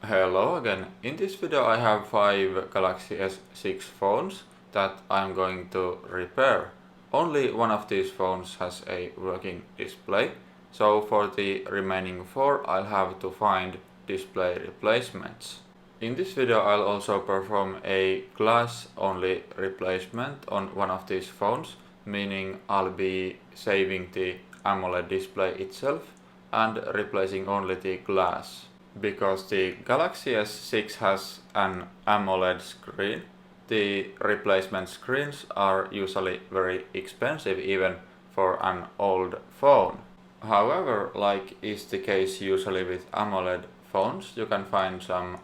Hello again. In this video I have 5 Galaxy S6 phones that I'm going to repair. Only one of these phones has a working display, so for the remaining 4 I'll have to find display replacements. In this video I'll also perform a glass-only replacement on one of these phones, meaning I'll be saving the AMOLED display itself and replacing only the glass. Because the Galaxy S6 has an AMOLED screen, the replacement screens are usually very expensive even for an old phone. However, like is the case usually with AMOLED phones, you can find some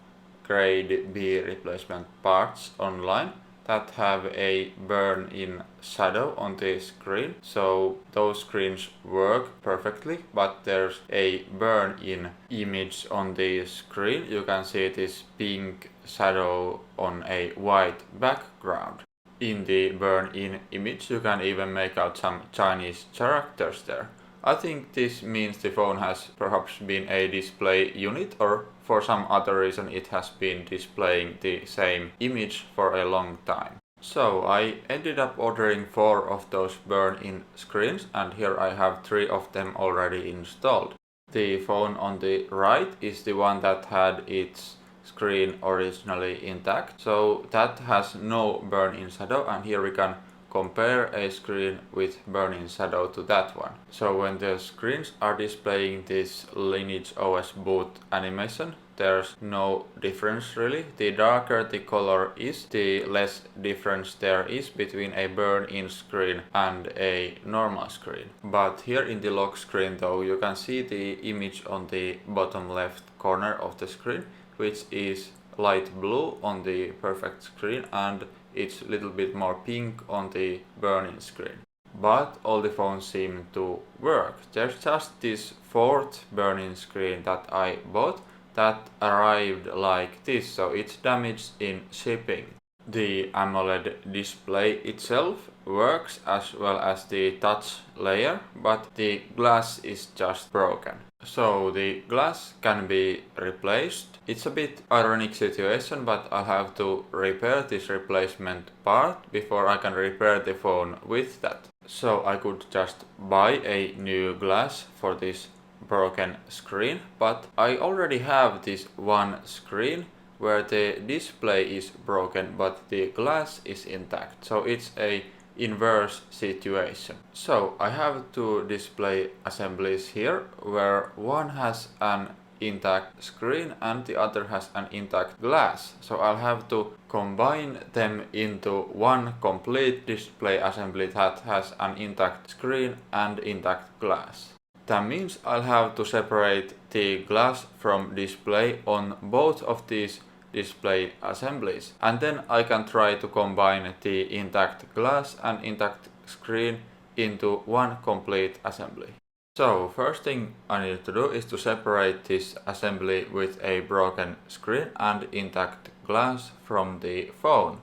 grade B replacement parts online that have a burn-in shadow on the screen, so those screens work perfectly, but there's a burn-in image on the screen. You can see this pink shadow on a white background. In the burn-in image you can even make out some Chinese characters there. I think this means the phone has perhaps been a display unit, or for some other reason it has been displaying the same image for a long time. So I ended up ordering 4 of those burn-in screens, and here I have 3 of them already installed. The phone on the right is the one that had its screen originally intact, so that has no burn-in shadow, and here we can compare a screen with burn-in shadow to that one. So when the screens are displaying this Lineage OS boot animation, there's no difference really. The darker the color is, the less difference there is between a burn-in screen and a normal screen. But here in the lock screen though, you can see the image on the bottom left corner of the screen, which is light blue on the perfect screen and it's a little bit more pink on the burn-in screen. But all the phones seem to work. There's just this 4th burn-in screen that I bought that arrived like this, so it's damaged in shipping. The AMOLED display itself works as well as the touch layer, but the glass is just broken. So the glass can be replaced. It's a bit ironic situation, but I'll have to repair this replacement part before I can repair the phone with that. So I could just buy a new glass for this broken screen, but I already have this one screen where the display is broken but the glass is intact, so it's a inverse situation. So I have 2 display assemblies here where one has an intact screen and the other has an intact glass, so I'll have to combine them into one complete display assembly that has an intact screen and intact glass. That means I'll have to separate the glass from display on both of these display assemblies, and then I can try to combine the intact glass and intact screen into one complete assembly. So first thing I need to do is to separate this assembly with a broken screen and intact glass from the phone.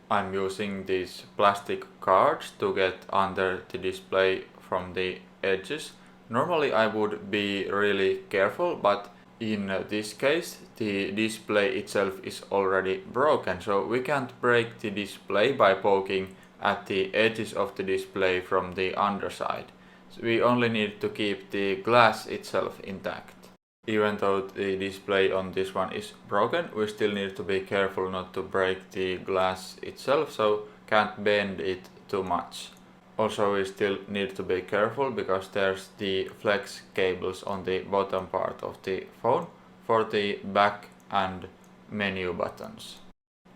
I'm using these plastic cards to get under the display from the edges. Normally I would be really careful, but in this case the display itself is already broken, so we can't break the display by poking at the edges of the display from the underside. So we only need to keep the glass itself intact. Even though the display on this one is broken, we still need to be careful not to break the glass itself, so can't bend it too much. Also we still need to be careful because there's the flex cables on the bottom part of the phone for the back and menu buttons.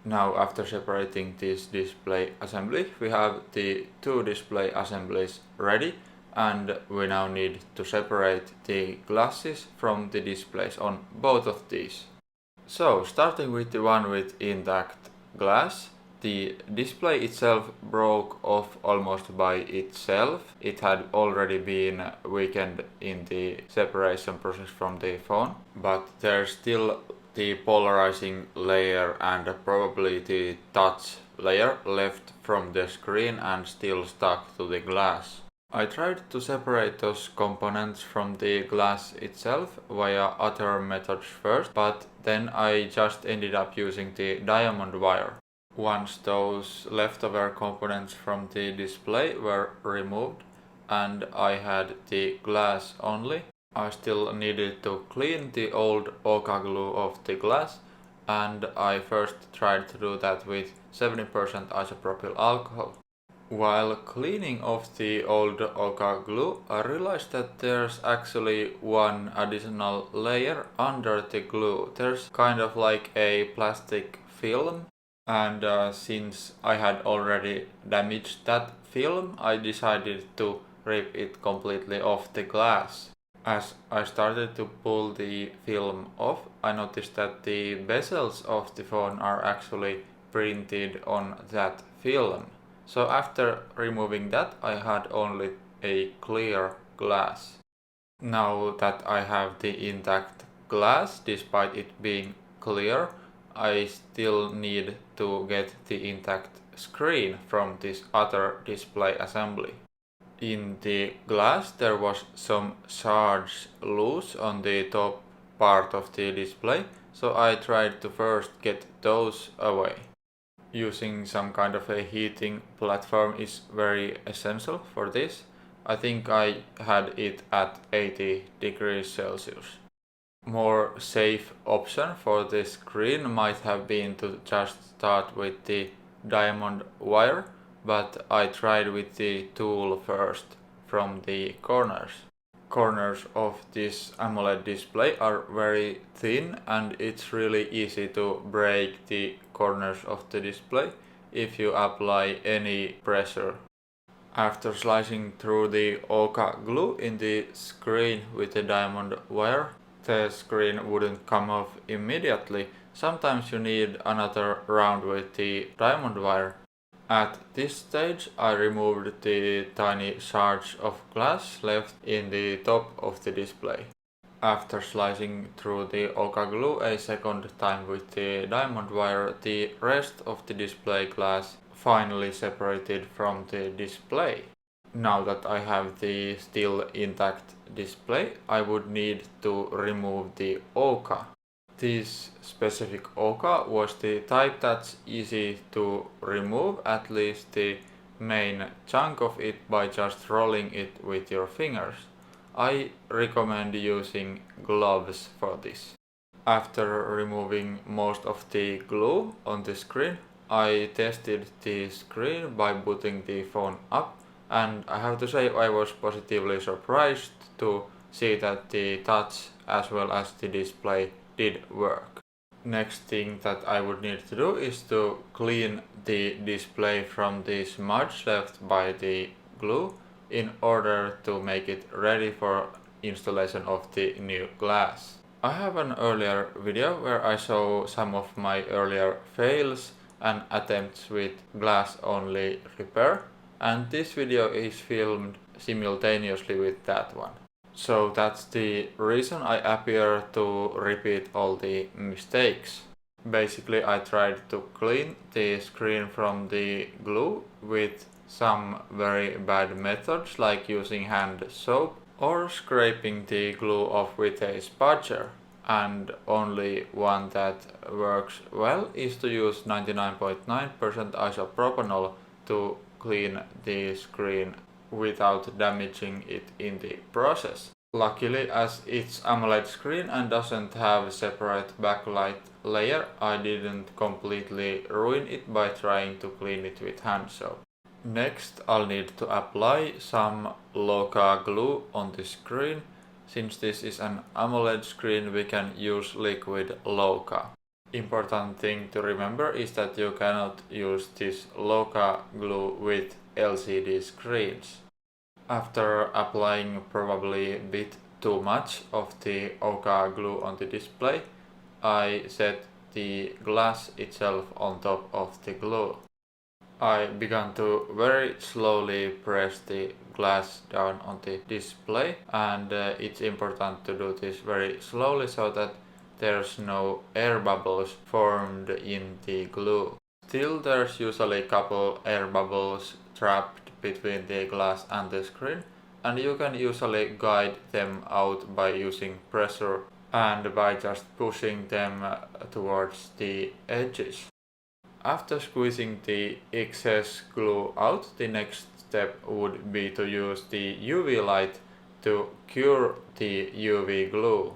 Now after separating this display assembly, we have the 2 display assemblies ready, and we now need to separate the glasses from the displays on both of these. So starting with the one with intact glass, the display itself broke off almost by itself. It had already been weakened in the separation process from the phone, but there's still the polarizing layer and probably the touch layer left from the screen and still stuck to the glass. I tried to separate those components from the glass itself via other methods first, but then I just ended up using the diamond wire. Once those leftover components from the display were removed and I had the glass only, I still needed to clean the old LOCA glue off the glass, and I first tried to do that with 70% isopropyl alcohol. While cleaning off the old LOCA glue, I realized that there's actually one additional layer under the glue. There's kind of like a plastic film, and since I had already damaged that film, I decided to rip it completely off the glass. As I started to pull the film off, I noticed that the bezels of the phone are actually printed on that film. So after removing that, I had only a clear glass. Now that I have the intact glass, despite it being clear, I still need to get the intact screen from this other display assembly. In the glass there was some shards loose on the top part of the display, so I tried to first get those away. Using some kind of a heating platform is very essential for this. I think I had it at 80 degrees Celsius. More safe option for this screen might have been to just start with the diamond wire, but I tried with the tool first from the corners. Corners of this AMOLED display are very thin, and it's really easy to break the corners of the display if you apply any pressure. After slicing through the LOCA glue in the screen with the diamond wire, the screen wouldn't come off immediately. Sometimes you need another round with the diamond wire. At this stage I removed the tiny shards of glass left in the top of the display. After slicing through the LOCA glue a second time with the diamond wire, the rest of the display glass finally separated from the display. Now that I have the still intact display, I would need to remove the LOCA. This specific LOCA was the type that's easy to remove, at least the main chunk of it, by just rolling it with your fingers. I recommend using gloves for this. After removing most of the glue on the screen, I tested the screen by booting the phone up, and I have to say I was positively surprised to see that the touch as well as the display did work. Next thing that I would need to do is to clean the display from the smudge left by the glue in order to make it ready for installation of the new glass. I have an earlier video where I show some of my earlier fails and attempts with glass-only repair, and this video is filmed simultaneously with that one. So that's the reason I appear to repeat all the mistakes. Basically I tried to clean the screen from the glue with some very bad methods like using hand soap or scraping the glue off with a spatula, and only one that works well is to use 99.9% isopropanol to clean the screen without damaging it in the process. Luckily, as it's AMOLED screen and doesn't have a separate backlight layer, I didn't completely ruin it by trying to clean it with hand soap. Next, I'll need to apply some LOCA glue on the screen. Since this is an AMOLED screen, we can use liquid LOCA. Important thing to remember is that you cannot use this LOCA glue with LCD screens. After applying probably a bit too much of the LOCA glue on the display, I set the glass itself on top of the glue. I began to very slowly press the glass down on the display, and it's important to do this very slowly so that there's no air bubbles formed in the glue. Still, there's usually a couple air bubbles trapped between the glass and the screen, and you can usually guide them out by using pressure and by just pushing them towards the edges. After squeezing the excess glue out, the next step would be to use the UV light to cure the UV glue.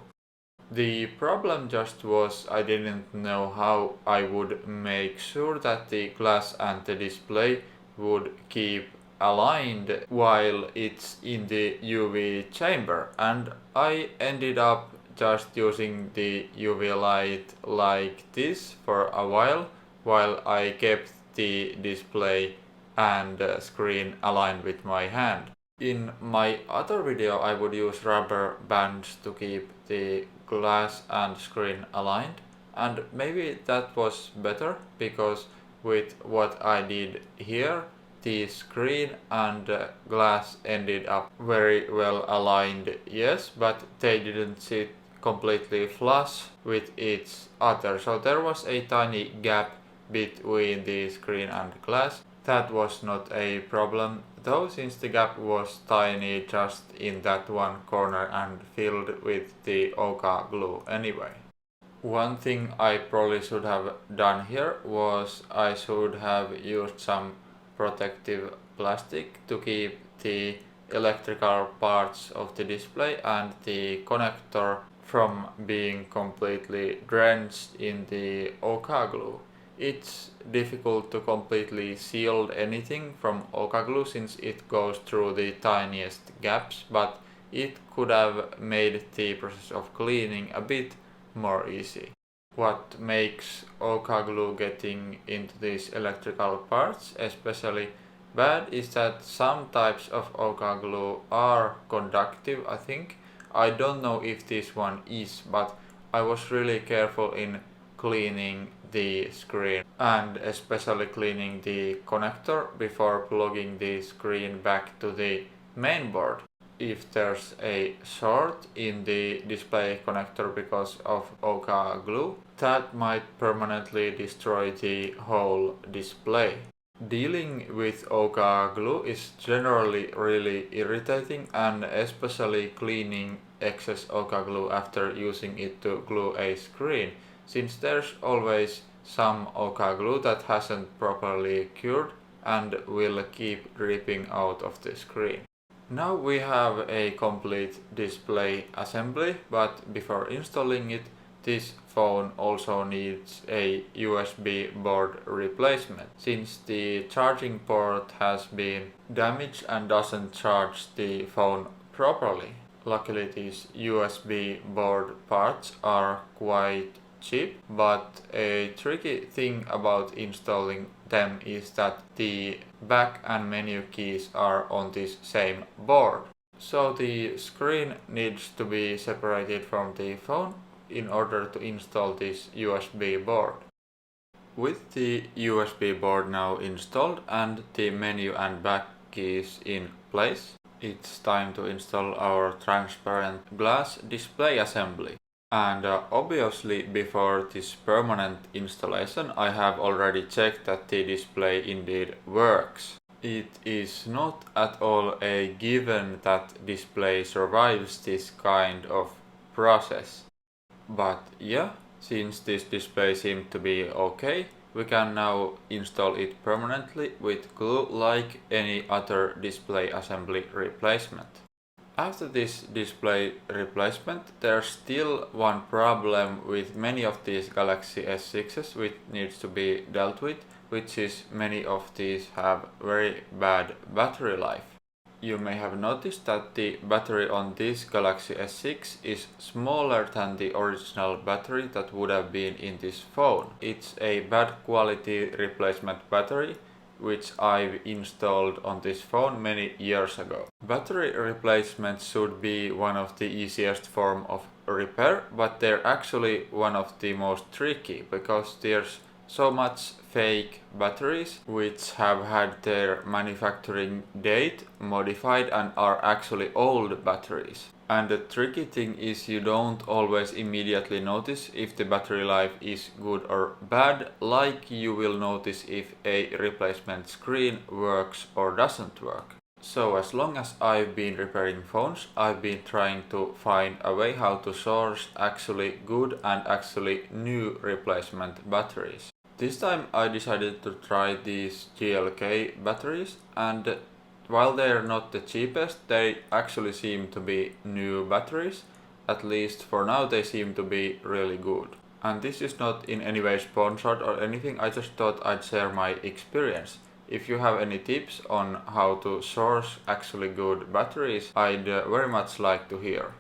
The problem just was I didn't know how I would make sure that the glass and the display would keep aligned while it's in the UV chamber, and I ended up just using the UV light like this for a while I kept the display and screen aligned with my hand. In my other video I would use rubber bands to keep the glass and screen aligned, and maybe that was better because with what I did here the screen and glass ended up very well aligned, yes, but they didn't sit completely flush with each other, so there was a tiny gap between the screen and glass. That was not a problem though, since the gap was tiny just in that one corner and filled with the LOCA glue anyway. One thing I probably should have done here was I should have used some protective plastic to keep the electrical parts of the display and the connector from being completely drenched in the LOCA glue. It's difficult to completely seal anything from LOCA glue since it goes through the tiniest gaps, but it could have made the process of cleaning a bit more easy. What makes LOCA glue getting into these electrical parts especially bad is that some types of LOCA glue are conductive, I think. I don't know if this one is, but I was really careful in cleaning the screen and especially cleaning the connector before plugging the screen back to the main board. If there's a short in the display connector because of LOCA glue, that might permanently destroy the whole display. Dealing with LOCA glue is generally really irritating, and especially cleaning excess LOCA glue after using it to glue a screen, since there's always some LOCA glue that hasn't properly cured and will keep dripping out of the screen. Now we have a complete display assembly, but before installing it, this phone also needs a USB board replacement, since the charging port has been damaged and doesn't charge the phone properly. Luckily these USB board parts are quite cheap, but a tricky thing about installing them is that the back and menu keys are on this same board. So the screen needs to be separated from the phone in order to install this USB board. With the USB board now installed and the menu and back keys in place, it's time to install our transparent glass display assembly. And obviously before this permanent installation I have already checked that the display indeed works. It is not at all a given that display survives this kind of process. But yeah, since this display seemed to be okay, we can now install it permanently with glue like any other display assembly replacement. After this display replacement, there's still one problem with many of these Galaxy S6s which needs to be dealt with, which is many of these have very bad battery life. You may have noticed that the battery on this Galaxy S6 is smaller than the original battery that would have been in this phone. It's a bad quality replacement battery which I've installed on this phone many years ago. Battery replacements should be one of the easiest form of repair, but they're actually one of the most tricky because there's so much fake batteries which have had their manufacturing date modified and are actually old batteries. And the tricky thing is you don't always immediately notice if the battery life is good or bad, like you will notice if a replacement screen works or doesn't work. So as long as I've been repairing phones, I've been trying to find a way how to source actually good and actually new replacement batteries. This time I decided to try these GLK batteries, and while they're not the cheapest, they actually seem to be new batteries. At least for now they seem to be really good. And this is not in any way sponsored or anything, I just thought I'd share my experience. If you have any tips on how to source actually good batteries, I'd very much like to hear.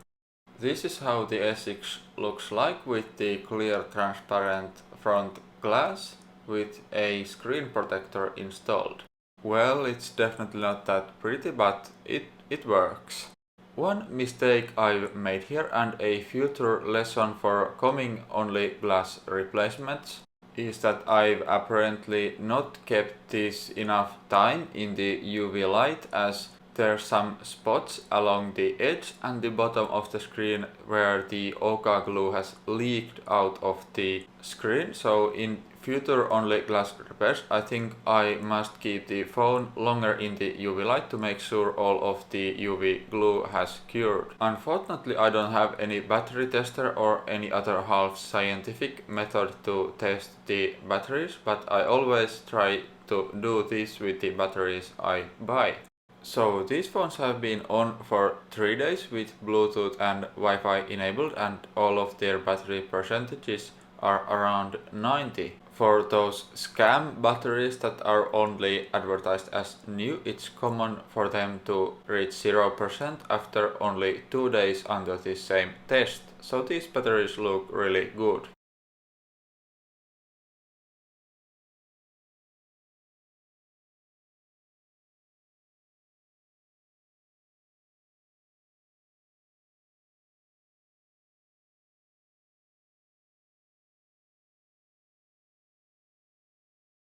This is how the S6 looks like with the clear transparent front glass with a screen protector installed. Well, it's definitely not that pretty, but it works. One mistake I've made here, and a future lesson for coming only glass replacements, is that I've apparently not kept this enough time in the UV light, as there's some spots along the edge and the bottom of the screen where the LOCA glue has leaked out of the screen. So in future only glass repairs, I think I must keep the phone longer in the UV light to make sure all of the UV glue has cured. Unfortunately, I don't have any battery tester or any other half scientific method to test the batteries, but I always try to do this with the batteries I buy. So these phones have been on for 3 days with Bluetooth and Wi-Fi enabled, and all of their battery percentages are around 90. For those scam batteries that are only advertised as new, it's common for them to reach 0% after only 2 days under this same test. So these batteries look really good.